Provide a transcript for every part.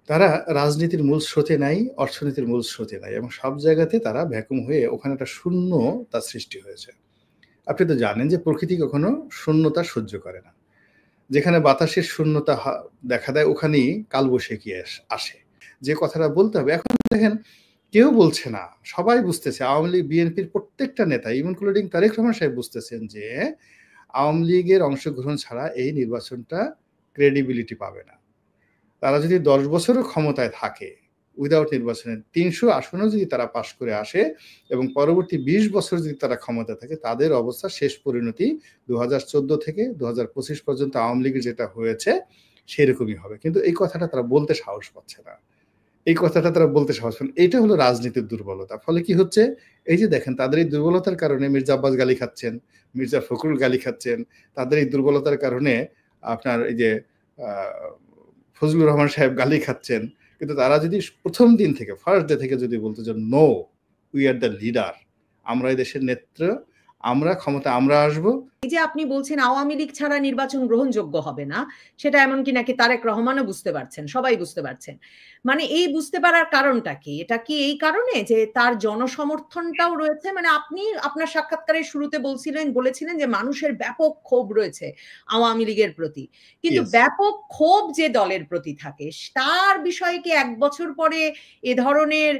তারা রাজনীতির মূল স্রোতে নাই, অর্থনীতির মূল স্রোতে নাই এবং সব জায়গাতে তারা ভ্যাকুম হয়ে ওখানে একটা শূন্যতা সৃষ্টি হয়েছে। আপনি তো জানেন যে প্রকৃতি কখনো শূন্যতা সহ্য করে না। যেখানে বাতাসের শূন্যতা দেখা দেয় ওখানেই কালবৈশাখী আসে। যে কথাটা বলতে হবে এখন দেখেন কেউ বলছে না, সবাই বুঝতেছে, আওয়ামী লীগ বিএনপির প্রত্যেকটা নেতা ইনক্লুডিং তারেক রহমান সাহেব বুঝতেছেন যে আওয়ামী লীগের অংশগ্রহণ ছাড়া এই নির্বাচনটা ক্রেডিবিলিটি পাবে না। তারা যদি ১০ বছরও ক্ষমতায় থাকে উইদাউট নির্বাচনে ৩০০ আসনও যদি তারা পাশ করে আসে এবং পরবর্তী ২০ বছর যদি তারা ক্ষমতায় থাকে তাদের অবস্থা শেষ পরিণতি ২০১৪ থেকে ২০২৫ পর্যন্ত আওয়ামী লীগের যেটা হয়েছে সেরকমই হবে। কিন্তু এই কথাটা তারা বলতে সাহস পাচ্ছে না। এই কথাটা তারা বলতে সাহস পান। এটা হলো রাজনীতির দুর্বলতা। ফলে কি হচ্ছে? এই যে দেখেন তাদের এই দুর্বলতার কারণে মির্জা আব্বাস গালি খাচ্ছেন, মির্জা ফখরুল গালি খাচ্ছেন। তাদের এই দুর্বলতার কারণে আপনার এই যে আ ফজলুর রহমান সাহেব গালি খাচ্ছেন। কিন্তু তারা যদি প্রথম দিন থেকে ফার্স্ট ডে থেকে যদি বলতো যে, "no, we are the leader. আমরা এই দেশের নেত্র, আমরা ক্ষমতায় আমরা আসবো।" এই যে আপনি বলছেন আওয়ামী লীগ ছাড়া নির্বাচন গ্রহণযোগ্য হবে না, সেটা এমনকি নাকি তারেক রহমানও বুঝতে পারছেন, সবাই বুঝতে পারছেন। মানে এই বুঝতে পারার কারণটা কি? এটা কি এই কারণে যে তার জনসমর্থনটাও রয়েছে? মানে আপনি আপনার সাক্ষাৎকারের শুরুতে বলেছিলেন যে মানুষের ব্যাপক ক্ষোভ রয়েছে আওয়ামী লীগের প্রতি। কিন্তু ইয়েস। ব্যাপক ক্ষোভ যে দলের প্রতি থাকে, তার বিষয়ে কি ১ বছর পরে এ ধরনের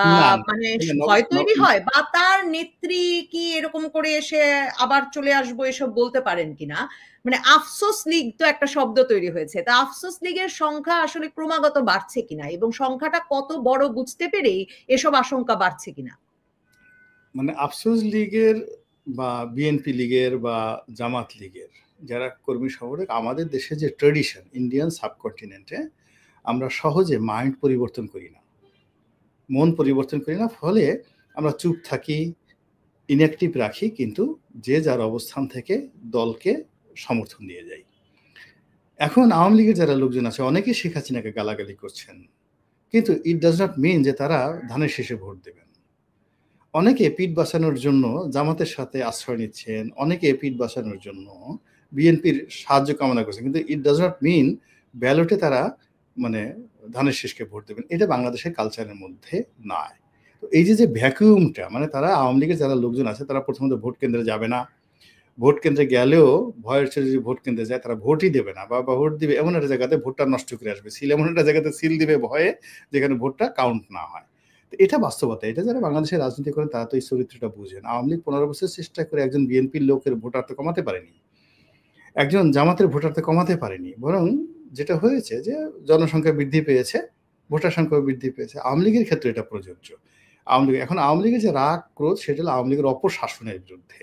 না, না। মানে দেখেন ভয় তৈরি হয়? বা তার নেত্রী কি এরকম করে এসে আবার চলে আসবো এসব বলতে পারেন কিনা? মানে আফসোস লীগ তো একটা শব্দ তৈরি হয়েছে। তা আফসোস লীগের সংখ্যা আসলে ক্রমাগত বাড়ছে কিনা এবং সংখ্যাটা কত বড় বুঝতে পেরেই এসব আশঙ্কা বাড়ছে কিনা? মানে আফসোস লীগের বা বিএনপি লীগের বা জামাত লীগের যারা কর্মী সমর্থক আমাদের দেশে যে ট্র্যাডিশন ইন্ডিয়ান সাবকন্টিনেন্টে আমরা সহজে মাইন্ড পরিবর্তন করি না, মন পরিবর্তন করি না। ফলে আমরা চুপ থাকি, ইনঅ্যাক্টিভ রাখি, কিন্তু যে যার অবস্থান থেকে দলকে সমর্থন দিয়ে যাই। এখন আওয়ামী লীগের যারা লোকজন আছে অনেকেই শেখ হাসিনাকে গালাগালি করছেন, কিন্তু ইট ডাজ নট মিন যে তারা ধানের শীষে ভোট দেবেন। অনেকে পিঠ বাঁচানোর জন্য জামাতের সাথে আশ্রয় নিচ্ছেন, অনেকে পিঠ বাঁচানোর জন্য বিএনপির সাহায্য কামনা করছেন, কিন্তু ইট ডাজ নট মিন ব্যালটে তারা মানে ধানের শীষকে ভোট দেবেন। এটা বাংলাদেশের কালচারের মধ্যে নাই। তো এই যে ভ্যাকুয়ামটা, মানে তারা আওয়ামী লীগের যারা লোকজন আছে তারা প্রথমত ভোট কেন্দ্রে যাবে না, ভোট কেন্দ্রে গেলেও ভয়ের ছেড়ে যদি ভোট কেন্দ্রে যায় তারা ভোটই দেবে না, বা ভোট দিবে এমন একটা জায়গাতে ভোটটা নষ্ট করে আসবে, সিল এমন একটা জায়গাতে সিল দিবে ভয়ে যেখানে ভোটটা কাউন্ট না হয়। এটা বাস্তবতা। এটা যারা বাংলাদেশের রাজনীতি করেন তারা তো এই চরিত্রটা বুঝেন। আওয়ামী লীগ ১৫ বছর চেষ্টা করে একজন বিএনপির লোকের ভোটার তো কমাতে পারেনি, একজন জামাতের ভোটার তো কমাতে পারেনি। বরং যেটা হয়েছে যে জনসংখ্যা বৃদ্ধি পেয়েছে, ভোটার সংখ্যা বৃদ্ধি পেয়েছে। আওয়ামী লীগের ক্ষেত্রে এটা প্রযোজ্য। আওয়ামী লীগের যে রাগ ক্রোধ সেটা হলো আওয়ামী লীগের অপশাসনের বিরুদ্ধে,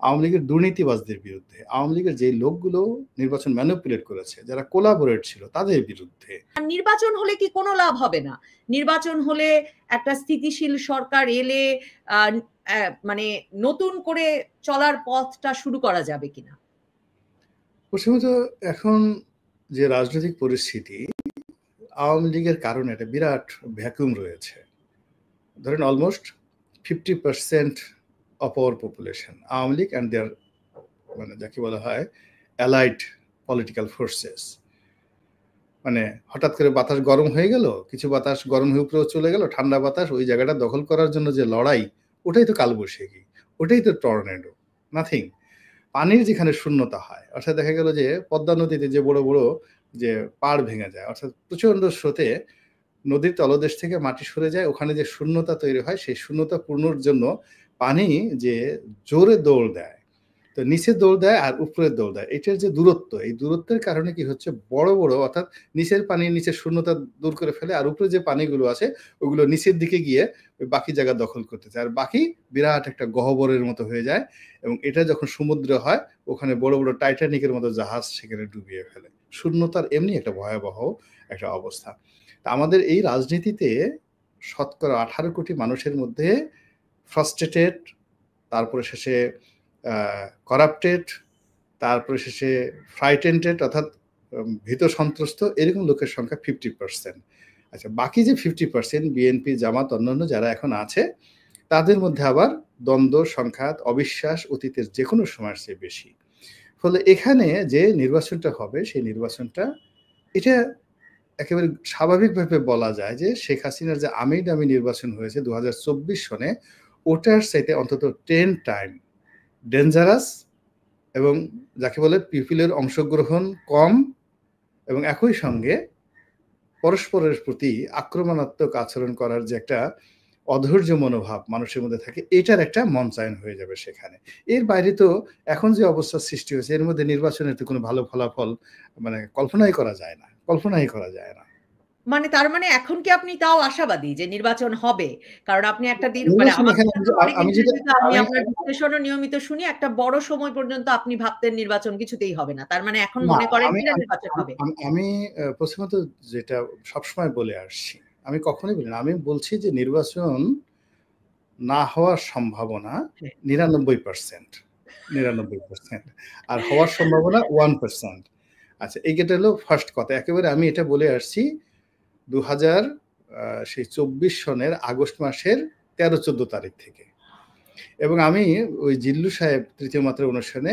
আওয়ামী লীগের দুর্নীতিবাজদের বিরুদ্ধে, আওয়ামী লীগের যে লোকগুলো নির্বাচন ম্যানিপুলেট করেছে, যারা কোলাবোরেট ছিল তাদের বিরুদ্ধে। আর নির্বাচন হলে কি কোনো লাভ হবে না? নির্বাচন হলে একটা স্থিতিশীল সরকার এলে আ মানে নতুন করে চলার পথটা শুরু করা যাবে কিনা? প্রথমত এখন যে রাজনৈতিক পরিস্থিতি, আওয়ামী লীগের কারণে একটা বিরাট ভ্যাকুয়াম রয়েছে। ধরেন almost 50% of our population Awami League and there মানে যাকে বলা হয় অ্যালাইড পলিটিক্যাল ফোর্সেস। মানে হঠাৎ করে বাতাস গরম হয়ে গেল, কিছু বাতাস গরম হয়ে উপরেও চলে গেল, ঠান্ডা বাতাস ওই জায়গাটা দখল করার জন্য যে লড়াই, ওটাই তো কালবৈশাখী, ওটাই তো টর্নেডো, নাথিং। পানির যেখানে শূন্যতা হয়, অর্থাৎ দেখা গেল যে পদ্মা নদীতে যে বড় বড় যে পাড় ভেঙে যায়, অর্থাৎ প্রচণ্ড স্রোতে নদীর তলদেশ থেকে মাটি সরে যায়, ওখানে যে শূন্যতা তৈরি হয় সেই শূন্যতা পূর্ণর জন্য পানি যে জোরে দৌড় দেয়, তো নিচে দৌড় দেয় আর উপরে দৌড় দেয়, এটার যে দূরত্ব, এই দূরত্বের কারণে কি হচ্ছে বড় বড় অর্থাৎ নিচের পানি নিচের শূন্যতা দূর করে ফেলে, আর উপরে যে পানিগুলো আছে ওগুলো নিচের দিকে গিয়ে ওই বাকি জায়গা দখল করতে চায়, আর বাকি বিরাট একটা গহ্বরের মতো হয়ে যায়। এবং এটা যখন সমুদ্র হয় ওখানে বড় বড় টাইটানিকের মতো জাহাজ সেখানে ডুবিয়ে ফেলে। শূন্যতার এমনি একটা ভয়াবহ একটা অবস্থা। তা আমাদের এই রাজনীতিতে শতকরা ১৮ কোটি মানুষের মধ্যে ফ্রাস্ট্রেটেড, তারপরে শেষে করাপ্টেড, তারপরে শেষে ফ্রাইটেন্টেড অর্থাৎ ভীত সন্ত্রস্ত এরকম লোকের সংখ্যা 50%। আচ্ছা, বাকি যে 50% বিএনপি জামাত অন্যান্য যারা এখন আছে তাদের মধ্যে আবার দ্বন্দ্ব, সংঘাত, অবিশ্বাস অতীতের যে কোনো সময়ের চেয়ে বেশি। ফলে এখানে যে নির্বাচনটা হবে সেই নির্বাচনটা এটা একেবারে স্বাভাবিকভাবে বলা যায় যে শেখ হাসিনার যে আমির নামী নির্বাচন হয়েছে ২০২৪ সনে ওটার চাইতে অন্তত 10 টাইম ডেঞ্জারাস এবং যাকে বলে পিপলের অংশগ্রহণ কম এবং একই সঙ্গে পরস্পরের প্রতি আক্রমণাত্মক আচরণ করার যে একটা অধৈর্য মনোভাব মানুষের মধ্যে থাকে, এটার একটা মঞ্চায়ন হয়ে যাবে সেখানে। এর বাইরে তো এখন যে অবস্থার সৃষ্টি হয়েছে এর মধ্যে নির্বাচনের তো কোনো ভালো ফলাফল মানে কল্পনাই করা যায় না। মানে তার মানে এখন কি আপনি তাও আশাবাদী যে নির্বাচন হবে? কারণ আপনি একটা মানে নির্বাচন আমার এখানে কাছে তো অনেক আমি যেটা ইন্টারভিউতে আমি আপনার বিশ্লেষণও নিয়মিত শুনি, একটা বড় সময় পর্যন্ত আপনি ভাবতেন নির্বাচন কিছুতেই হবে না। তার মানে এখন না, মনে করেন আমি কিনা আমি নির্বাচন হবে? আমি প্রথমত যেটা সবসময় বলে আসছি, আমি কখনোই বলি না। আমি বলছি যে নির্বাচন না হওয়ার সম্ভাবনা হ্যাঁ। ৯৯%। ৯৯% আর হওয়ার সম্ভাবনা 1%। আচ্ছা, এইটা হলো ফার্স্ট কথা। একেবারে আমি এটা বলে আসছি ২০২৪ সনের আগস্ট মাসের ১৩-১৪ তারিখ থেকে। এবং আমি ওই জিল্লু সাহেব তৃতীয় মাত্রার অনুষ্ঠানে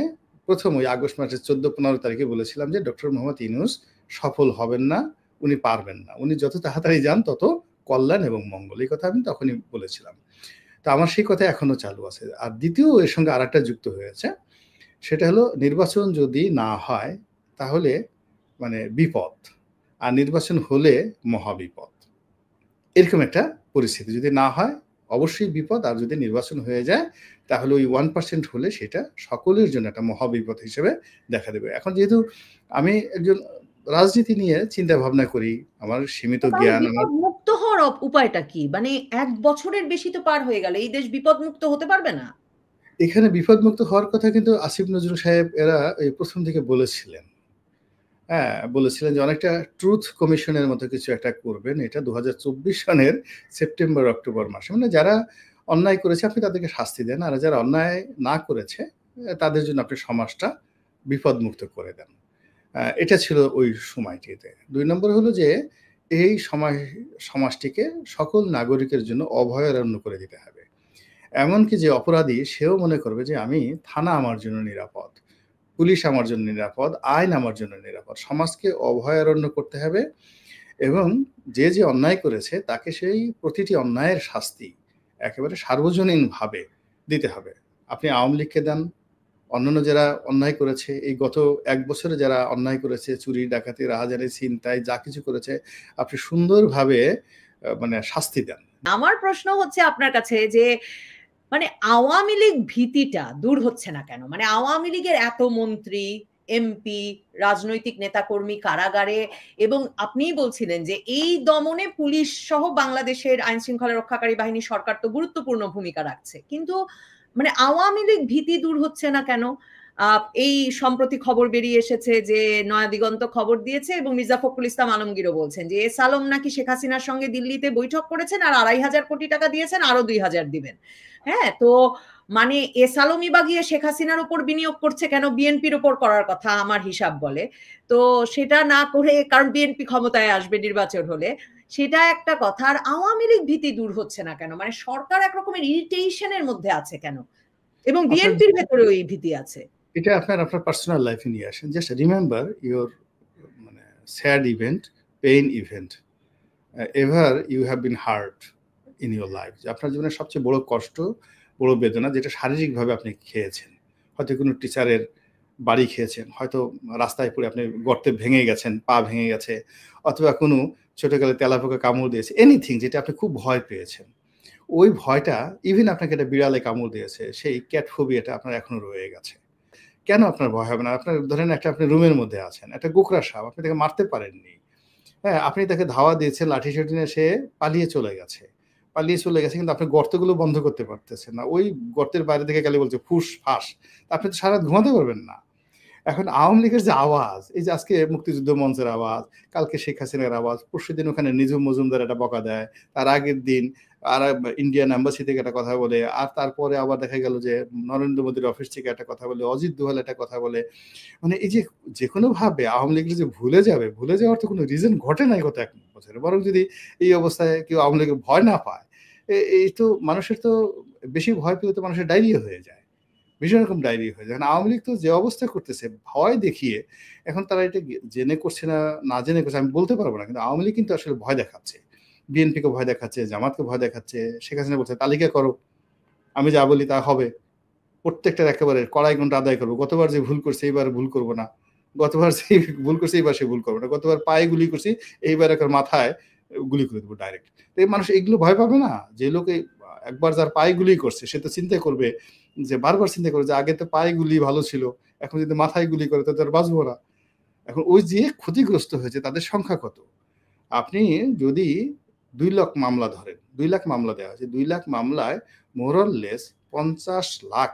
প্রথম ওই আগস্ট মাসের ১৪-১৫ তারিখে বলেছিলাম যে ডক্টর মোহাম্মদ ইউনূস সফল হবেন না, উনি পারবেন না। উনি যত তাড়াতাড়ি যান তত কল্যাণ এবং মঙ্গল। এই কথা আমি তখনই বলেছিলাম। তো আমার সেই কথা এখনো চালু আছে। আর দ্বিতীয় এর সঙ্গে আরেকটা যুক্ত হয়েছে, সেটা হলো নির্বাচন যদি না হয় তাহলে মানে বিপদ, আর নির্বাচন হলে মহাবিপদ। এরকম একটা পরিস্থিতি যদি না হয় অবশ্যই বিপদ, আর যদি নির্বাচন হয়ে যায় তাহলে ওই 1% হলে সেটা সকলের জন্য একটা মহাবিপদ হিসেবে দেখা দেবে। এখন যেহেতু আমি একজন রাজনীতি নিয়ে চিন্তা ভাবনা করি, আমার সীমিত জ্ঞান, আমার বিপদ মুক্ত হওয়ার উপায়টা কি? মানে ১ বছরের বেশি তো পার হয়ে গেল। এই দেশ বিপদ মুক্ত হতে পারবে না? এখানে বিপদমুক্ত হওয়ার কথা কিন্তু আসিফ নজরুল সাহেব এরা এই প্রথম থেকে বলেছিলেন। হ্যাঁ, বলেছিলেন যে অনেকটা ট্রুথ কমিশনের মতো কিছু একটা করবেন। এটা ২০২৪ সনের সেপ্টেম্বর-অক্টোবর মাসে। মানে যারা অন্যায় করেছে আপনি তাদেরকে শাস্তি দেন, আর যারা অন্যায় না করেছে তাদের জন্য আপনি সমাজটা বিপদমুক্ত করে দেন। এটা ছিল ওই সময়টিতে। ২ নম্বর হলো যে এই সমাজটিকে সকল নাগরিকের জন্য অভয়ারণ্য করে দিতে হবে। এমনকি যে অপরাধী সেও মনে করবে যে আমি থানা আমার জন্য নিরাপদ, পুলিশ আমার জন্য নিরাপদ, আইন আমার জন্য নিরাপদ। সমাজকে অভয়ারণ্য করতে হবে এবং যে অন্যায় করেছে তাকে সেই প্রতিটি অন্যায়ের শাস্তি একেবারে সার্বজনীনভাবে দিতে হবে। আপনি আওয়ামী লীগকে দেন, অন্যান্য যারা অন্যায় করেছে এই গত ১ বছরে যারা অন্যায় করেছে, চুরি, ডাকাতি, রাহাজানি, ছিনতাই যা কিছু করেছে আপনি সুন্দরভাবে মানে শাস্তি দেন। আমার প্রশ্ন হচ্ছে আপনার কাছে যে মানে আওয়ামী লীগ ভীতিটা দূর হচ্ছে না কেন? মানে আওয়ামী লীগের এত মন্ত্রী, এমপি, রাজনৈতিক নেতাকর্মী কারাগারে, এবং আপনিই বলছিলেন যে এই দমনে পুলিশ সহ বাংলাদেশের আইনশৃঙ্খলা রক্ষাকারী বাহিনী সরকার তো গুরুত্বপূর্ণ ভূমিকা রাখছে। কিন্তু মানে আওয়ামী লীগ ভীতি দূর হচ্ছে না কেন? এই সম্প্রতি খবর বেরিয়ে এসেছে যে নয়া দিগন্ত খবর দিয়েছে এবং মির্জা ফখরুল ইসলাম আলমগীরও বলছেন যে এস আলম নাকি শেখ হাসিনার সঙ্গে দিল্লিতে বৈঠক করেছেন আর ২৫০০ কোটি টাকা দিয়েছেন, আরো ২০০০ দিবেন। হ্যাঁ, তো মানে এস আলমই বা গিয়ে শেখ হাসিনার উপর বিনিয়োগ করছে কেন? বিএনপির উপর করার কথা আমার হিসাব বলে। তো সেটা না করে, কারণ বিএনপি ক্ষমতায় আসবে নির্বাচন হলে, সেটা একটা কথা। আর আওয়ামী লীগ ভীতি দূর হচ্ছে না কেন? মানে সরকার একরকমের ইরিটেশন এর মধ্যে আছে কেন? এবং বিএনপির ভেতরেও এই ভীতি আছে। এটা আপনার পার্সোনাল লাইফে নিয়ে আসেন। জাস্ট রিমেম্বার ইউর মানে sad event, pain event ever you have been hurt in your life. যে আপনার জীবনের সবচেয়ে বড় কষ্ট, বড় বেদনা যেটা শারীরিকভাবে আপনি খেয়েছেন। হয়তো কোনো টিচারের বাড়ি খেয়েছেন, হয়তো রাস্তায় পড়ে আপনি গর্তে ভেঙে গেছেন, পা ভেঙে গেছে, অথবা কোনো ছোটকালে তেলাপোকা কামড় দিয়েছে, এনিথিং যেটা আপনি খুব ভয় পেয়েছেন। ওই ভয়টা, ইভেন আপনাকে একটা বিড়ালে কামড় দিয়েছে, সেই ক্যাট ফোবিয়াটা আপনার এখনো রয়ে গেছে। কেন আপনার ভয় হবে না? আপনার ধরেন আপনি রুমের মধ্যে আছেন, একটা গোকরা সাপ, আপনি তাকে মারতে পারেননি। হ্যাঁ, আপনি তাকে ধাওয়া দিয়েছেন, লাঠি-সোঠি নিয়ে সে পালিয়ে চলে গেছে। কিন্তু আপনি গর্তগুলো বন্ধ করতে পারতেছেন না। ওই গর্তের বাইরে থেকে খালি বলছে ফুস-ফাস। আপনি তো সারা রাত ঘুমাতে পারবেন না। এখন আওয়ামী লীগের যে আওয়াজ, এই যে আজকে মুক্তিযুদ্ধ মঞ্চের আওয়াজ, কালকে শেখ হাসিনার আওয়াজ, পরশুদিন ওখানে নিজুম মজুমদার একটা বকা দেয়, তার আগের দিন আর ইন্ডিয়ান এম্বাসি থেকে একটা কথা বলে, আর তারপরে আবার দেখা গেল যে নরেন্দ্র মোদীর অফিস থেকে একটা কথা বলে, অজিত দোভাল একটা কথা বলে। মানে এই যে যেকোনোভাবে আওয়ামী লীগ যে ভুলে যাওয়ার তো কোনো রিজন ঘটে নাই গত ১ বছরে। বরং যদি এই অবস্থায় কেউ আওয়ামী লীগের ভয় না পায়, এই তো মানুষের তো বেশি ভয় পেলে তো মানুষের ডায়রিয়া হয়ে যায়। ভীষণ রকম ডায়রি হয়ে যায়। আওয়ামী লীগ তো যে অবস্থা করতেছে ভয় দেখিয়ে, এখন তারা এটা জেনে করছে না জেনে করছে আমি বলতে পারবো না, কিন্তু আওয়ামী লীগ কিন্তু আসলে ভয় দেখাচ্ছে, বিএনপিকে ভয় দেখাচ্ছে, জামাতকে ভয় দেখাচ্ছে। শেখ হাসিনা বলছে তালিকা করো, আমি যা বলি তা হবে, প্রত্যেকটার একেবারে কড়াই ঘন্টা আদায় করবো, গতবার যে ভুল করছে এইবার ভুল করবো না, গতবার যে ভুল করছে এইবার সে ভুল করবো না, গতবার পায়ে গুলি করছি এইবার একবার মাথায় গুলি করে দেবো ডাইরেক্ট। এই মানুষ এগুলো ভয় পাবে না? যে লোক একবার যার পায়ে গুলি করছে সে তো চিন্তা করবে, যে বারবার চিন্তা করবে যে আগে তো পায়ে গুলি ভালো ছিল, এখন যদি মাথায় গুলি করে তো তার বাঁচবো না। এখন ওই যে ক্ষতিগ্রস্ত হয়েছে তাদের সংখ্যা কত? আপনি যদি 2 লাখ মামলা ধরেন, 2 লাখ মামলা দেওয়া হয়েছে, 2 লাখ মামলায় মোরললেস 50 লাখ,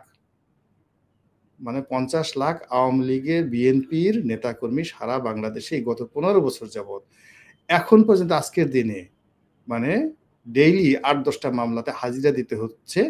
মানে 50 লাখ আওয়ামী লীগের বিএনপির নেতাকর্মী সারা বাংলাদেশে গত 15 বছর যাবৎ এখন পর্যন্ত আজকের দিনে মানে ডেইলি 8-10টা মামলাতে হাজিরা দিতে হচ্ছে